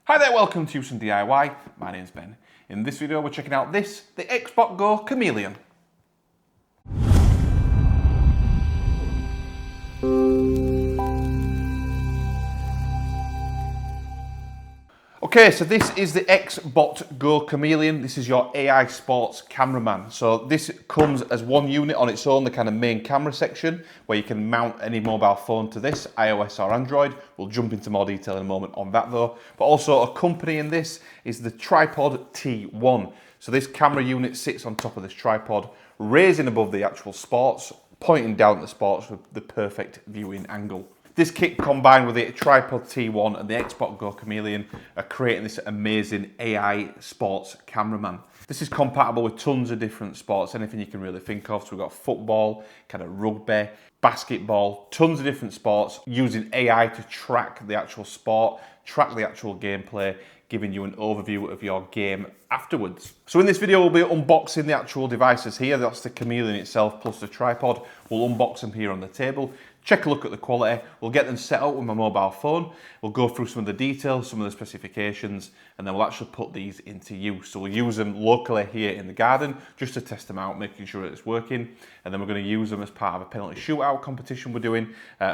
Hi there, welcome to Some DIY. My name's Ben. In this video we're checking out the XbotGo Chameleon. Okay, so this is the XbotGo Chameleon. This is your AI sports cameraman. So this comes as one unit on its own, the kind of main camera section, where you can mount any mobile phone to this, iOS or Android. We'll jump into more detail in a moment on that though. But also accompanying this is the tripod T1. So this camera unit sits on top of this tripod, raising above the actual sports, pointing down at the sports with the perfect viewing angle. This kit combined with the tripod T1 and the XbotGo Chameleon are creating this amazing AI sports cameraman. This is compatible with tons of different sports, anything you can really think of. So we've got football, kind of rugby, basketball, tons of different sports using AI to track the actual sport, track the actual gameplay, giving you an overview of your game afterwards. So in this video we'll be unboxing the actual devices here. That's the Chameleon itself plus the tripod. We'll unbox them here on the table, check a look at the quality, we'll get them set up with my mobile phone, we'll go through some of the details, some of the specifications, and then we'll actually put these into use. So we'll use them locally here in the garden just to test them out, making sure it's working, and then we're going to use them as part of a penalty shootout competition we're doing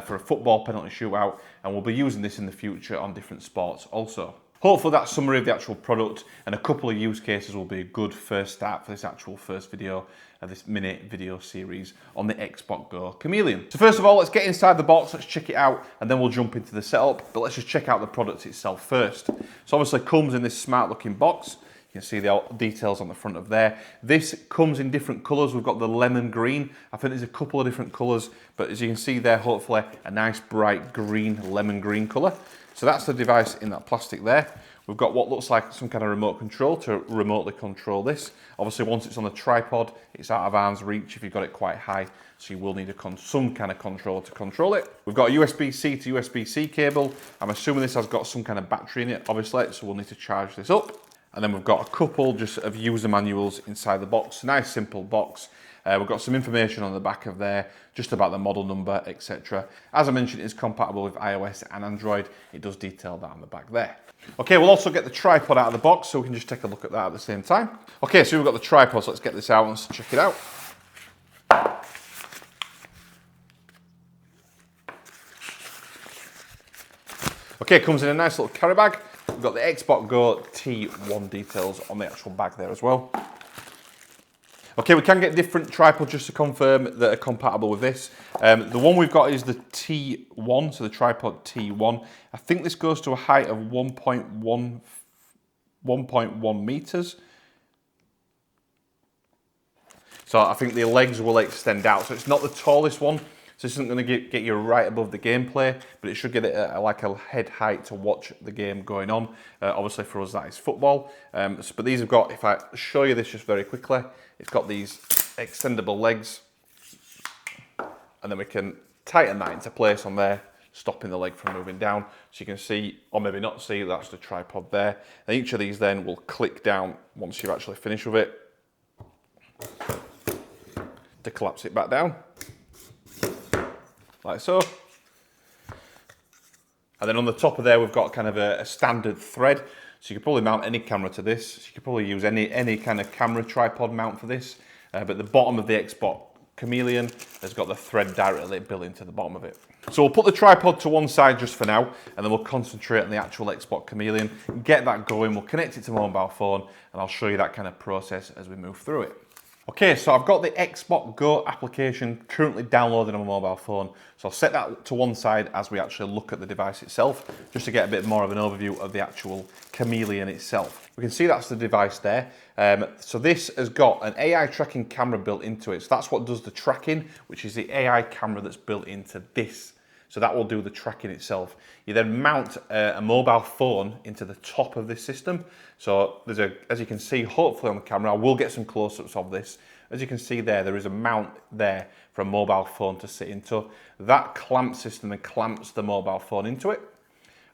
for a football penalty shootout, and we'll be using this in the future on different sports also. Hopefully that summary of the actual product and a couple of use cases will be a good first start for this actual first video of this mini video series on the XbotGo Chameleon. So first of all, let's get inside the box, let's check it out, and then we'll jump into the setup. But let's just check out the product itself first. So obviously it comes in this smart looking box. You can see the details on the front of there. This comes in different colours. We've got the lemon green. I think there's a couple of different colours, but as you can see there, hopefully a nice bright green, lemon green colour. So that's the device in that plastic there. We've got what looks like some kind of remote control to remotely control this. Obviously, once it's on the tripod, it's out of arm's reach if you've got it quite high, so you will need some kind of control to control it. We've got a USB-C to USB-C cable. I'm assuming this has got some kind of battery in it, obviously, so we'll need to charge this up. And then we've got a couple just of user manuals inside the box. Nice, simple box. We've got some information on the back of there, just about the model number, etc. As I mentioned, it is compatible with iOS and Android. It does detail that on the back there. Okay, we'll also get the tripod out of the box, so we can just take a look at that at the same time. Okay, so we've got the tripod, so let's get this out and check it out. Okay, it comes in a nice little carry bag. We've got the XbotGo T1 details on the actual bag there as well. Okay, we can get different tripods just to confirm that are compatible with this. The one we've got is the T1, so the tripod T1. I think this goes to a height of 1.1 meters. So I think the legs will extend out. So it's not the tallest one. So this isn't going to get you right above the gameplay, but it should get it at like a head height to watch the game going on. Obviously for us that is football. But these have got, if I show you this just very quickly, it's got these extendable legs, and then we can tighten that into place on there, stopping the leg from moving down. So you can see, or maybe not see, that's the tripod there. And each of these then will click down once you've actually finished with it, to collapse it back down. Like so. And then on the top of there, we've got kind of a standard thread. So you could probably mount any camera to this. So you could probably use any kind of camera tripod mount for this. But the bottom of the Xbot Chameleon has got the thread directly built into the bottom of it. So we'll put the tripod to one side just for now, and then we'll concentrate on the actual Xbot Chameleon, get that going, we'll connect it to my mobile phone, and I'll show you that kind of process as we move through it. Okay, so I've got the XbotGo application currently downloaded on my mobile phone. So I'll set that to one side as we actually look at the device itself, just to get a bit more of an overview of the actual Chameleon itself. We can see that's the device there. So this has got an AI tracking camera built into it. So that's what does the tracking, which is the AI camera that's built into this. So that will do the tracking itself. You then mount a mobile phone into the top of this system. So there's as you can see, hopefully on the camera, I will get some close-ups of this. As you can see there is a mount there for a mobile phone to sit into. That clamp system and clamps the mobile phone into it.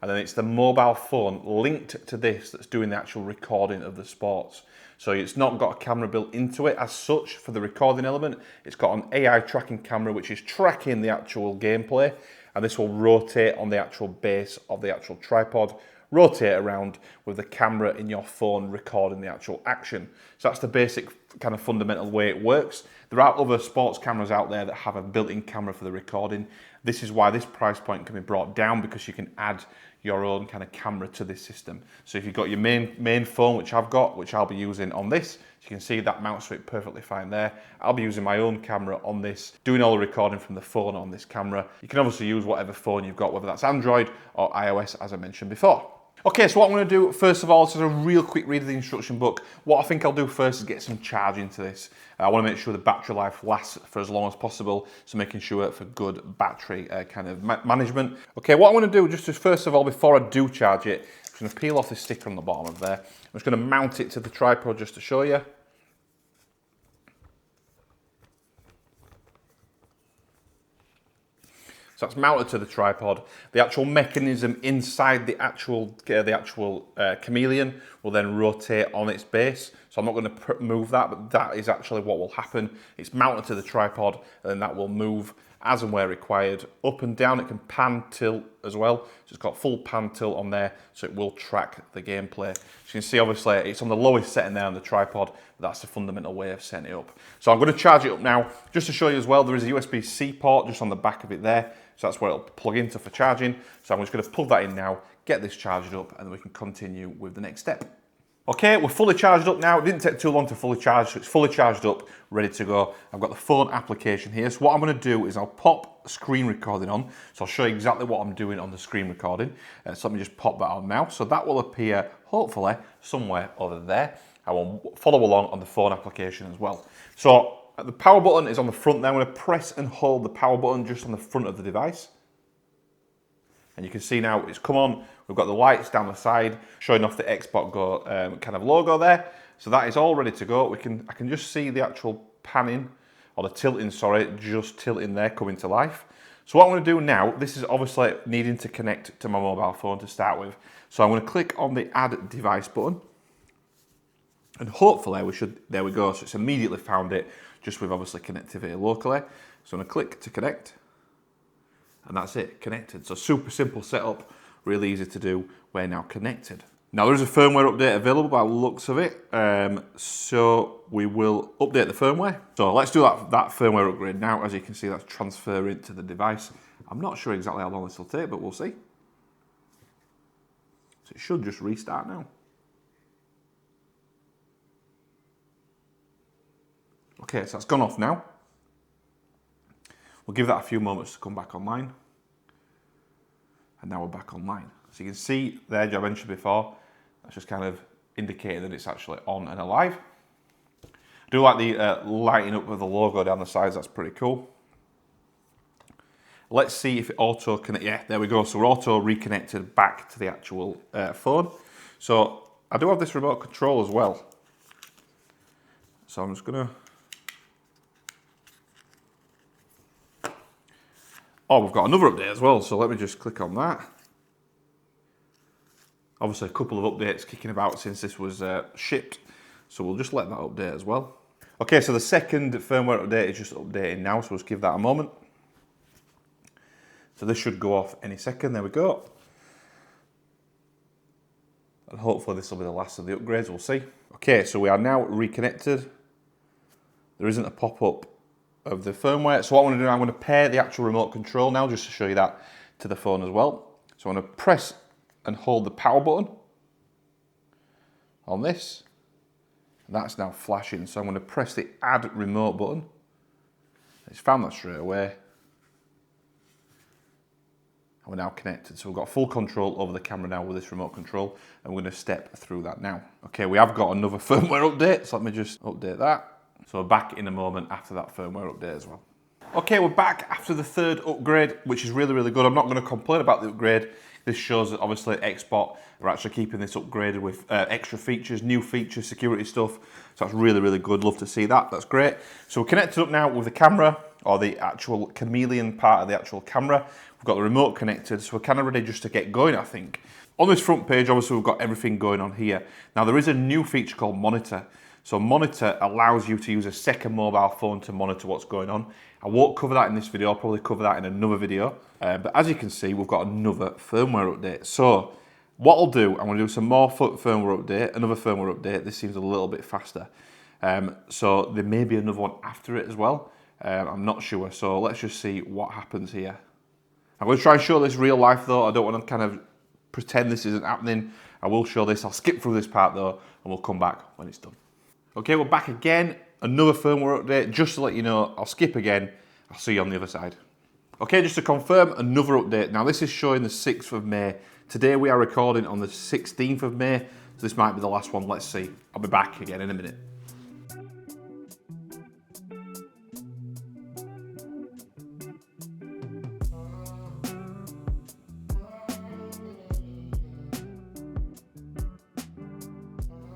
And then it's the mobile phone linked to this that's doing the actual recording of the sports. So it's not got a camera built into it as such for the recording element. It's got an AI tracking camera which is tracking the actual gameplay, and this will rotate on the actual base of the actual tripod, rotate around with the camera in your phone recording the actual action. So that's the basic kind of fundamental way it works. There are other sports cameras out there that have a built-in camera for the recording. This is why this price point can be brought down, because you can add your own kind of camera to this system. So if you've got your main phone, which I've got, which I'll be using on this, you can see that mounts to it perfectly fine there. I'll be using my own camera on this, doing all the recording from the phone on this camera. You can obviously use whatever phone you've got, whether that's Android or iOS, as I mentioned before. Okay, so what I'm going to do, first of all, is just a real quick read of the instruction book. What I think I'll do first is get some charge into this. I want to make sure the battery life lasts for as long as possible, so making sure for good battery kind of management. Okay, what I'm going to do, just first of all, before I do charge it, I'm just going to peel off the sticker on the bottom of there. I'm just going to mount it to the tripod just to show you. So that's mounted to the tripod. The actual mechanism inside the actual Chameleon will then rotate on its base. So I'm not going to move that, but that is actually what will happen. It's mounted to the tripod, and then that will move as and where required, up and down. It can pan tilt as well. So it's got full pan tilt on there, so it will track the gameplay. So you can see, obviously, it's on the lowest setting there on the tripod, but that's the fundamental way of setting it up. So I'm going to charge it up now. Just to show you as well, there is a USB-C port just on the back of it there. So that's where it'll plug into for charging. So I'm just going to plug that in now, get this charged up, and then we can continue with the next step. Okay, we're fully charged up now. It didn't take too long to fully charge, so it's fully charged up, ready to go. I've got the phone application here. So what I'm going to do is I'll pop screen recording on. So I'll show you exactly what I'm doing on the screen recording. So let me just pop that on now. So that will appear, hopefully, somewhere over there. I will follow along on the phone application as well. So the power button is on the front there. I'm going to press and hold the power button just on the front of the device. And you can see now it's come on. We've got the lights down the side showing off the XbotGo kind of logo there. So that is all ready to go. I can just see the actual panning, or the tilting, sorry, just tilting there, coming to life. So what I'm going to do now, this is obviously needing to connect to my mobile phone to start with. So I'm going to click on the Add Device button. And hopefully there we go. So it's immediately found it, just with obviously connectivity locally. So I'm going to click to connect. And that's it, connected. So super simple setup, really easy to do. We're now connected. Now there is a firmware update available by the looks of it. So we will update the firmware. So let's do that firmware upgrade now. As you can see, that's transferring to the device. I'm not sure exactly how long this will take, but we'll see. So it should just restart now. Okay, so that's gone off now. We'll give that a few moments to come back online. And now we're back online. So you can see there, as I mentioned before, that's just kind of indicating that it's actually on and alive. I do like the lighting up with the logo down the sides, that's pretty cool. Let's see if it auto connect. Yeah, there we go. So we're auto reconnected back to the actual phone. So I do have this remote control as well. So I'm just gonna. Oh, we've got another update as well, so let me just click on that. Obviously a couple of updates kicking about since this was shipped, so we'll just let that update as well. Okay, so the second firmware update is just updating now, so let's give that a moment. So this should go off any second, there we go. And hopefully this will be the last of the upgrades, we'll see. Okay, so we are now reconnected. There isn't a pop-up of the firmware. So what I'm going to do, I'm going to pair the actual remote control now, just to show you that to the phone as well. So I'm going to press and hold the power button on this. And that's now flashing. So I'm going to press the Add Remote button. It's found that straight away. And we're now connected. So we've got full control over the camera now with this remote control. And we're going to step through that now. Okay, we have got another firmware update. So let me just update that. So we're back in a moment after that firmware update as well. Okay, we're back after the third upgrade, which is really, really good. I'm not going to complain about the upgrade. This shows that obviously XBot are actually keeping this upgraded with extra features, new features, security stuff. So that's really, really good. Love to see that. That's great. So we're connected up now with the camera, or the actual Chameleon part of the actual camera. We've got the remote connected, so we're kind of ready just to get going, I think. On this front page, obviously we've got everything going on here. Now there is a new feature called Monitor. So Monitor allows you to use a second mobile phone to monitor what's going on. I won't cover that in this video, I'll probably cover that in another video. But as you can see, we've got another firmware update. So What I'll do, I'm going to do some more firmware update, another firmware update. This seems a little bit faster. So there may be another one after it as well. I'm not sure, so let's just see what happens here. I'm going to try and show this real life though. I don't want to kind of pretend this isn't happening. I will show this. I'll skip through this part though, and we'll come back when it's done. Okay, we're back again. Another firmware update. Just to let you know, I'll skip again. I'll see you on the other side. Okay, just to confirm, another update. Now this is showing the 6th of May. Today we are recording on the 16th of May, so this might be the last one. Let's see. I'll be back again in a minute.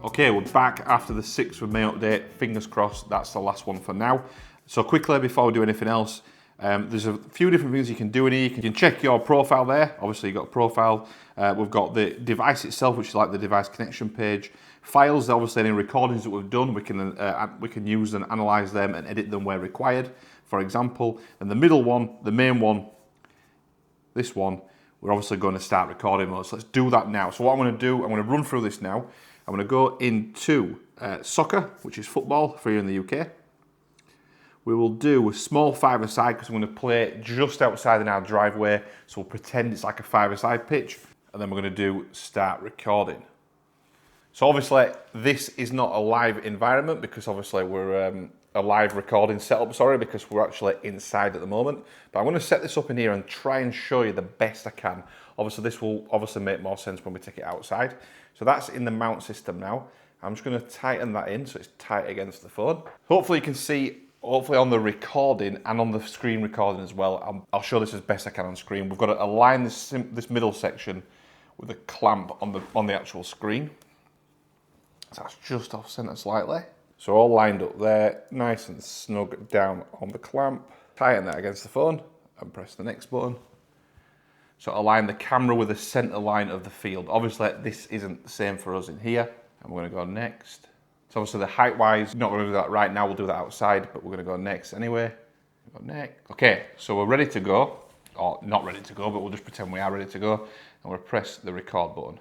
Okay, we're back after the 6th of May update. Fingers crossed, that's the last one for now. So quickly, before we do anything else, there's a few different things you can do in here. You can check your profile there. Obviously, you've got a profile. We've got the device itself, which is like the device connection page. Files, obviously, any recordings that we've done, we can use and analyze them and edit them where required, for example. And the middle one, the main one, this one, we're obviously going to start recording mode. So let's do that now. So what I'm going to do, I'm going to run through this now. I'm going to go into soccer, which is football for here in the UK. We will do a small five-a-side because I'm going to play just outside in our driveway. So we'll pretend it's like a five-a-side pitch. And then we're going to do start recording. So obviously this is not a live environment because obviously we're a live recording setup, because we're actually inside at the moment. But I'm going to set this up in here and try and show you the best I can. Obviously this will obviously make more sense when we take it outside. So that's in the mount system now. I'm just going to tighten that in so it's tight against the phone. Hopefully you can see, hopefully on the recording and on the screen recording as well. I'll show this as best I can on screen. We've got to align this middle section with a clamp on the actual screen. So that's just off center slightly. So all lined up there, nice and snug down on the clamp. Tighten that against the phone and press the next button. So align the camera with the center line of the field. Obviously this isn't the same for us in here. And we're going to go next. So obviously the height wise, not going to do that right now, we'll do that outside, but we're going to go next anyway. Go next. Okay, so we're ready to go. Or not ready to go, but we'll just pretend we are ready to go. And we'll press the record button.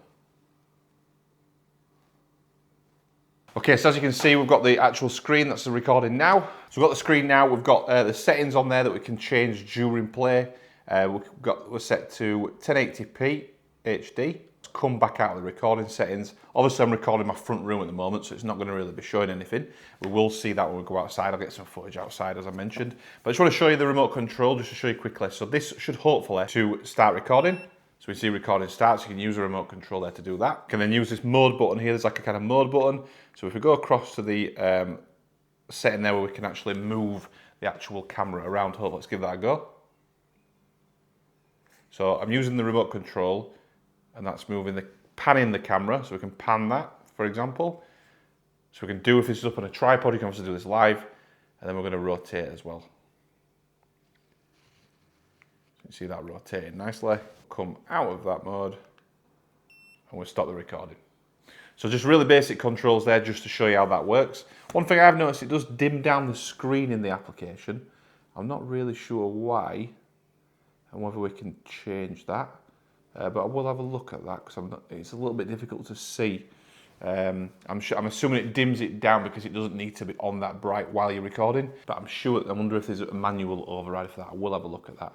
Okay, so as you can see, we've got the actual screen, that's the recording now. So we've got the screen now, we've got the settings on there that we can change during play. We're set to 1080p HD. Let's come back out of the recording settings. Obviously I'm recording my front room at the moment, so it's not going to really be showing anything. We will see that when we go outside. I'll get some footage outside as I mentioned. But I just want to show you the remote control, just to show you quickly. So this should hopefully to start recording. So we see recording starts, you can use a remote control there to do that. You can then use this mode button here, there's like a kind of mode button. So if we go across to the setting there where we can actually move the actual camera around, let's give that a go. So I'm using the remote control and that's panning the camera, so we can pan that, for example. So we can do, if this is up on a tripod, you can also do this live, and then we're going to rotate as well. So you see that rotating nicely. Come out of that mode and we'll stop the recording. So just really basic controls there just to show you how that works. One thing I've noticed, it does dim down the screen in the application. I'm not really sure why and whether we can change that, but I will have a look at that because it's a little bit difficult to see. I'm assuming it dims it down because it doesn't need to be on that bright while you're recording, but I wonder if there's a manual override for that. I will have a look at that.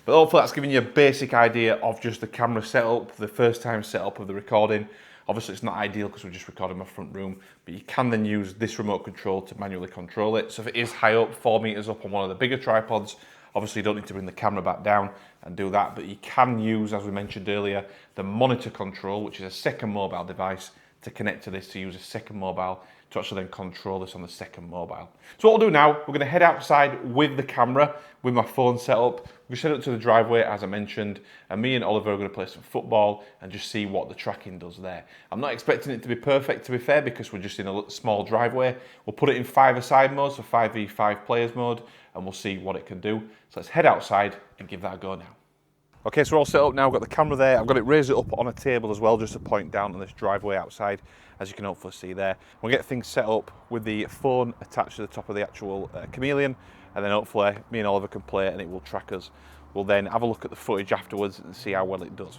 But hopefully that's giving you a basic idea of just the camera setup, the first time setup of the recording. Obviously it's not ideal because we're just recording my front room, but you can then use this remote control to manually control it. So if it is high up, 4 meters up on one of the bigger tripods, obviously you don't need to bring the camera back down and do that, but you can use, as we mentioned earlier, the monitor control, which is a second mobile device, to connect to this, to use a second mobile to actually then control this on the second mobile. So what we'll do now, we're going to head outside with the camera, with my phone set up. We're set up to the driveway, as I mentioned, and me and Oliver are going to play some football and just see what the tracking does there. I'm not expecting it to be perfect, to be fair, because we're just in a small driveway. We'll put it in five-a-side mode, so 5v5 players mode, and we'll see what it can do. So let's head outside and give that a go now. Okay, so we're all set up now. I've got the camera there. I've got it raised up on a table as well, just to point down on this driveway outside, as you can hopefully see there. We'll get things set up with the phone attached to the top of the actual Chameleon, and then hopefully me and Oliver can play it and it will track us. We'll then have a look at the footage afterwards and see how well it does.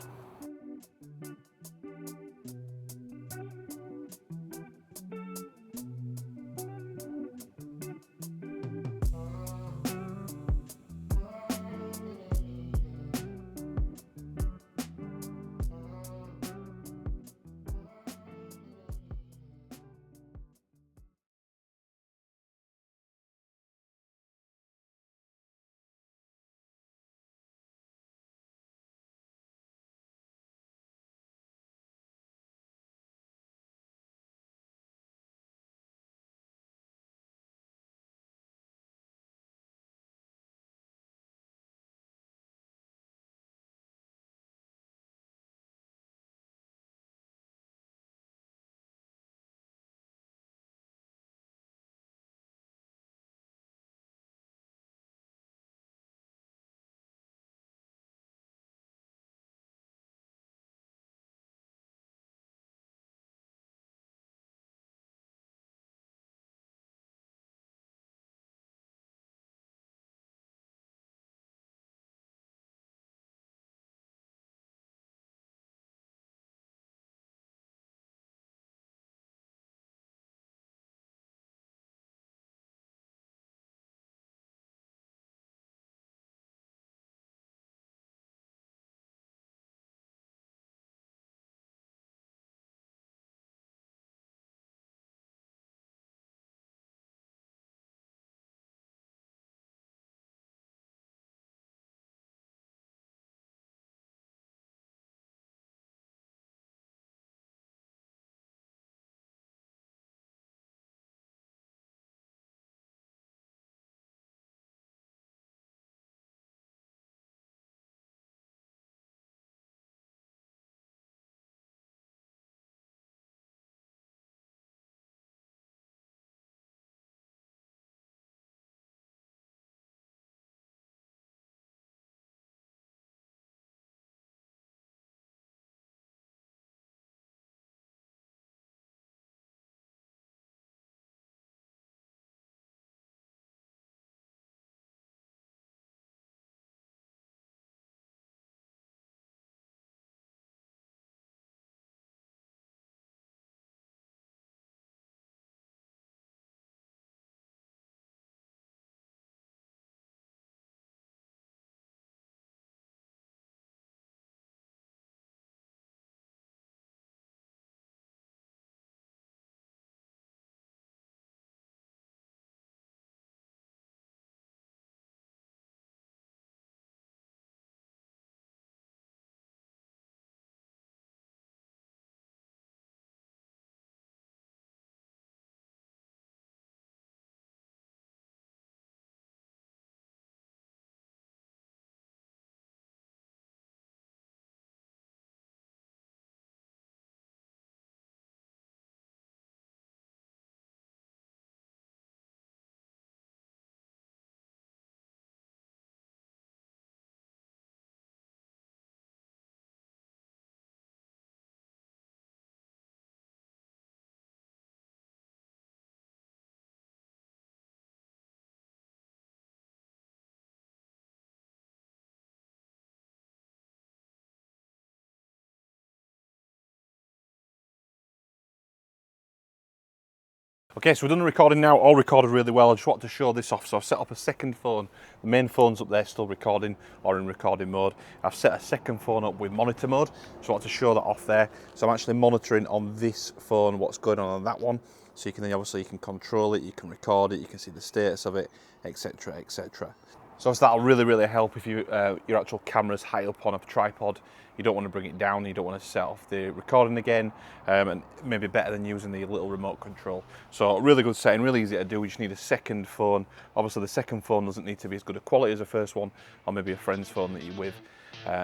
Okay, so we're done the recording now, all recorded really well. I just wanted to show this off. So I've set up a second phone. The main phone's up there still recording or in recording mode. I've set a second phone up with monitor mode. So I want to show that off there. So I'm actually monitoring on this phone what's going on that one. So you can then obviously you can control it, you can record it, you can see the status of it, etc, etc. So that'll really help if you your actual camera's high up on a tripod. You don't want to bring it down, you don't want to set off the recording again, and maybe better than using the little remote control. So really good setting, really easy to do. You just need a second phone. Obviously the second phone doesn't need to be as good a quality as the first one, or maybe a friend's phone that you're with.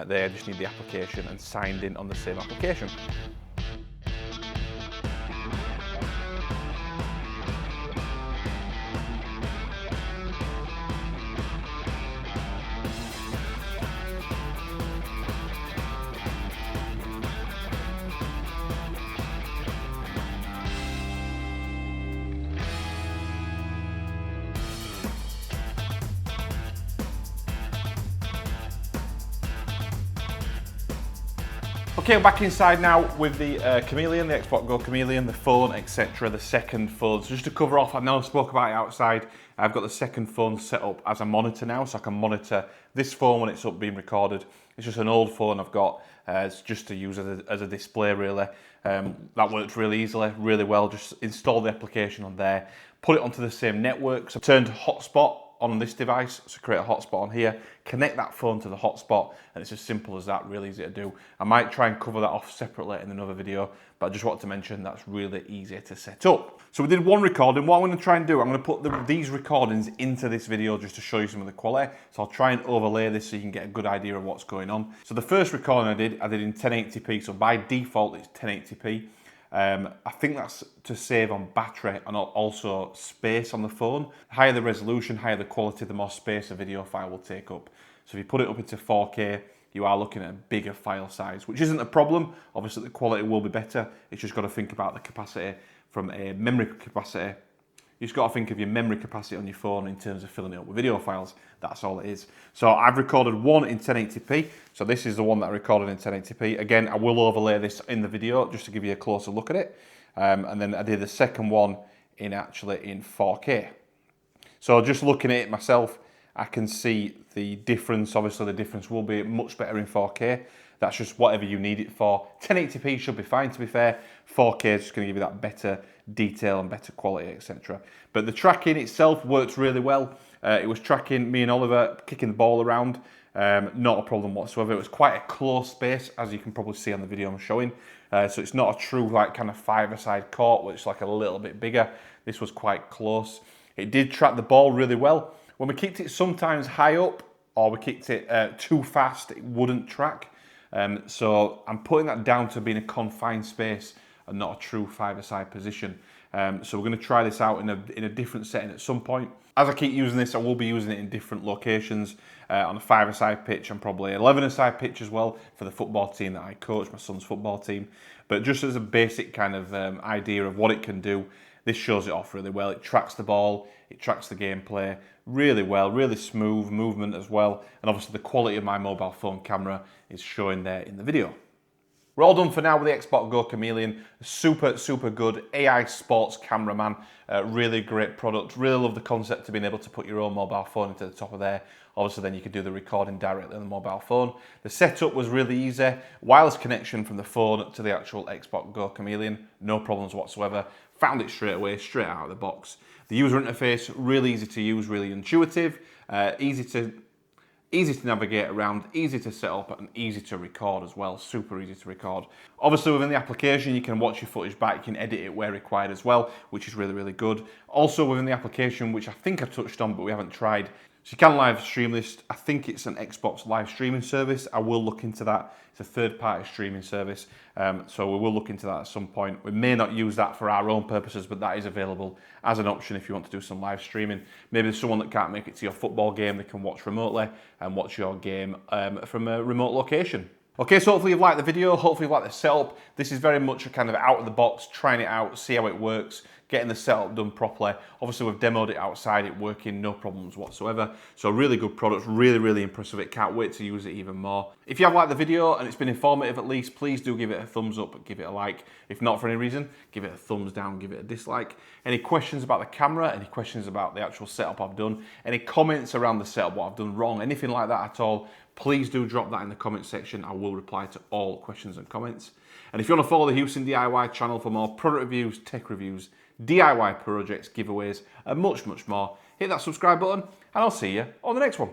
They just need the application and signed in on the same application. Okay, we're back inside now with the Chameleon, the XbotGo Chameleon, the phone, etc., the second phone. So just to cover off, I know I spoke about it outside, I've got the second phone set up as a monitor now, so I can monitor this phone when it's up being recorded. It's just an old phone I've got, it's just to use as a display really. That worked really easily, really well. Just install the application on there, put it onto the same network. So I turned hotspot on this device, so create a hotspot on here, connect that phone to the hotspot, and it's as simple as that, really easy to do. I might try and cover that off separately in another video, but I just wanted to mention that's really easy to set up. So we did one recording. What I'm going to try and do, I'm going to put these recordings into this video just to show you some of the quality. So I'll try and overlay this so you can get a good idea of what's going on. So the first recording I did in 1080p, so by default it's 1080p. I think that's to save on battery and also space on the phone. The higher the resolution, higher the quality, the more space a video file will take up. So if you put it up into 4K, you are looking at a bigger file size, which isn't a problem. Obviously the quality will be better. It's just got to think about the capacity from a memory capacity. You just got to think of your memory capacity on your phone in terms of filling it up with video files. That's all it is. So I've recorded one in 1080p. So this is the one that I recorded in 1080p. Again, I will overlay this in the video just to give you a closer look at it. And then I did the second one in 4K. So just looking at it myself, I can see the difference. Obviously the difference will be much better in 4K. That's just whatever you need it for. 1080p should be fine, to be fair. 4K is just going to give you that better detail and better quality, etc. But the tracking itself works really well. It was tracking me and Oliver kicking the ball around. Not a problem whatsoever. It was quite a close space, as you can probably see on the video I'm showing. So it's not a true like kind of five-a-side court, which is like a little bit bigger. This was quite close. It did track the ball really well. When we kicked it sometimes high up, or we kicked it too fast, it wouldn't track. So I'm putting that down to being a confined space and not a true five-a-side position. So we're going to try this out in a different setting at some point. As I keep using this, I will be using it in different locations, on a five-a-side pitch and probably 11-a-side pitch as well for the football team that I coach, my son's football team. But just as a basic kind of idea of what it can do, this shows it off really well. It tracks the ball, it tracks the gameplay really well, really smooth movement as well. And obviously the quality of my mobile phone camera is showing there in the video. We're all done for now with the XbotGo Chameleon. Super good AI sports cameraman. Really great product. Really love the concept of being able to put your own mobile phone into the top of there. Obviously then you could do the recording directly on the mobile phone. The setup was really easy. Wireless connection from the phone to the actual XbotGo Chameleon. No problems whatsoever. Found it straight away, straight out of the box. The user interface, really easy to use, really intuitive. Easy to navigate around, easy to set up and easy to record as well, super easy to record. Obviously within the application you can watch your footage back, you can edit it where required as well, which is really good. Also within the application, which I think I touched on but we haven't tried, so you can live stream this. I think it's an Xbox live streaming service. I will look into that. It's a third-party streaming service, so we will look into that at some point. We may not use that for our own purposes, but that is available as an option if you want to do some live streaming. Maybe there's someone that can't make it to your football game, they can watch remotely and watch your game from a remote location. Okay, so hopefully you've liked the video, hopefully you've liked the setup. This is very much a kind of out of the box, trying it out, see how it works, getting the setup done properly. Obviously we've demoed it outside, it working, no problems whatsoever. So a really good product, really impressed with it, can't wait to use it even more. If you have liked the video and it's been informative at least, please do give it a thumbs up, give it a like. If not for any reason, give it a thumbs down, give it a dislike. Any questions about the camera, any questions about the actual setup I've done, any comments around the setup, what I've done wrong, anything like that at all, please do drop that in the comment section. I will reply to all questions and comments. And if you want to follow the Houston DIY channel for more product reviews, tech reviews, DIY projects, giveaways, and much more, hit that subscribe button, and I'll see you on the next one.